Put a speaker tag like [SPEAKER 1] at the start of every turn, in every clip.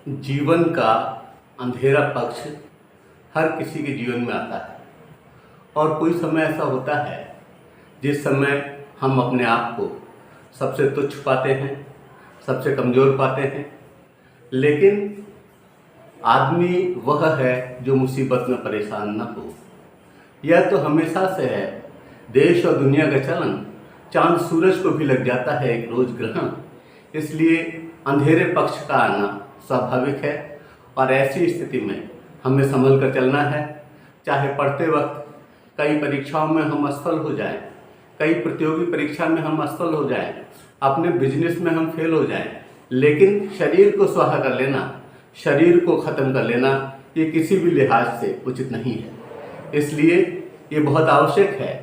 [SPEAKER 1] जीवन का अंधेरा पक्ष हर किसी के जीवन में आता है और कोई समय ऐसा होता है जिस समय हम अपने आप को सबसे तुच्छ पाते हैं, सबसे कमज़ोर पाते हैं। लेकिन आदमी वह है जो मुसीबत में परेशान न हो। यह तो हमेशा से है, देश और दुनिया का चलन। चांद सूरज को भी लग जाता है एक रोज ग्रहण। इसलिए अंधेरे पक्ष का आना स्वाभाविक है और ऐसी स्थिति में हमें संभल कर चलना है। चाहे पढ़ते वक्त कई परीक्षाओं में हम असफल हो जाएं, कई प्रतियोगी परीक्षा में हम असफल हो जाएं, अपने बिजनेस में हम फेल हो जाएं, लेकिन शरीर को स्वाहा कर लेना, शरीर को ख़त्म कर लेना, ये किसी भी लिहाज से उचित नहीं है। इसलिए ये बहुत आवश्यक है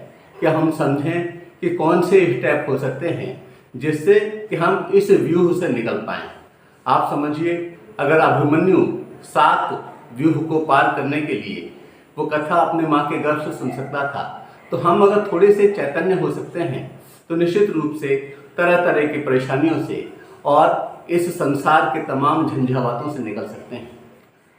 [SPEAKER 1] कि हम समझें कि कौन से स्टेप हो सकते हैं जिससे कि हम इस व्यूह से निकल पाएँ। आप समझिए, अगर अभिमन्यु 7 व्यूह को पार करने के लिए वो कथा अपने माँ के गर्भ से सुन सकता था, तो हम अगर थोड़े से चैतन्य हो सकते हैं तो निश्चित रूप से तरह तरह की परेशानियों से और इस संसार के तमाम झंझावातों से निकल सकते हैं।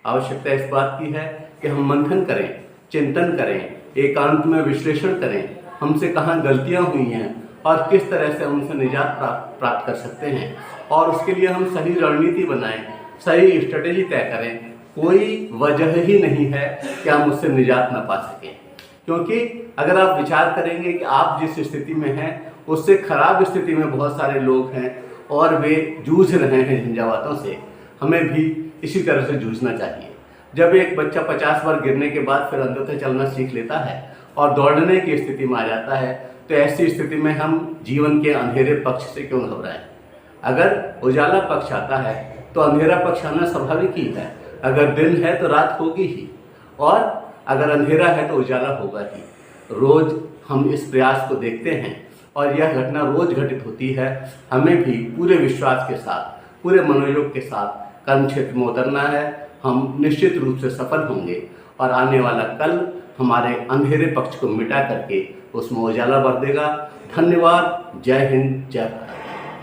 [SPEAKER 1] आवश्यकता इस बात की है कि हम मंथन करें, चिंतन करें, एकांत में विश्लेषण करें, हमसे कहाँ गलतियाँ हुई हैं और किस तरह से हम उनसे निजात प्राप्त कर सकते हैं, और उसके लिए हम सही रणनीति बनाएं, सही स्ट्रेटेजी तय करें। कोई वजह ही नहीं है कि हम उससे निजात न पा सकें, क्योंकि अगर आप विचार करेंगे कि आप जिस स्थिति में हैं उससे खराब स्थिति में बहुत सारे लोग हैं और वे जूझ रहे हैं झंझावातों से। हमें भी इसी तरह से जूझना चाहिए। जब एक बच्चा 50 बार गिरने के बाद फिर अंदर से चलना सीख लेता है और दौड़ने की स्थिति में आ जाता है, तो ऐसी स्थिति में हम जीवन के अंधेरे पक्ष से क्यों घबराएं। अगर उजाला पक्ष आता है तो अंधेरा पक्ष आना स्वाभाविक ही है। अगर दिन है तो रात होगी ही, और अगर अंधेरा है तो उजाला होगा ही। रोज हम इस प्रयास को देखते हैं और यह घटना रोज घटित होती है। हमें भी पूरे विश्वास के साथ, पूरे मनोयोग के साथ कर्म क्षेत्र में उतरना है। हम निश्चित रूप से सफल होंगे और आने वाला कल हमारे अंधेरे पक्ष को मिटा करके उसमें उजाला भर देगा। धन्यवाद। जय हिंद, जय भारत।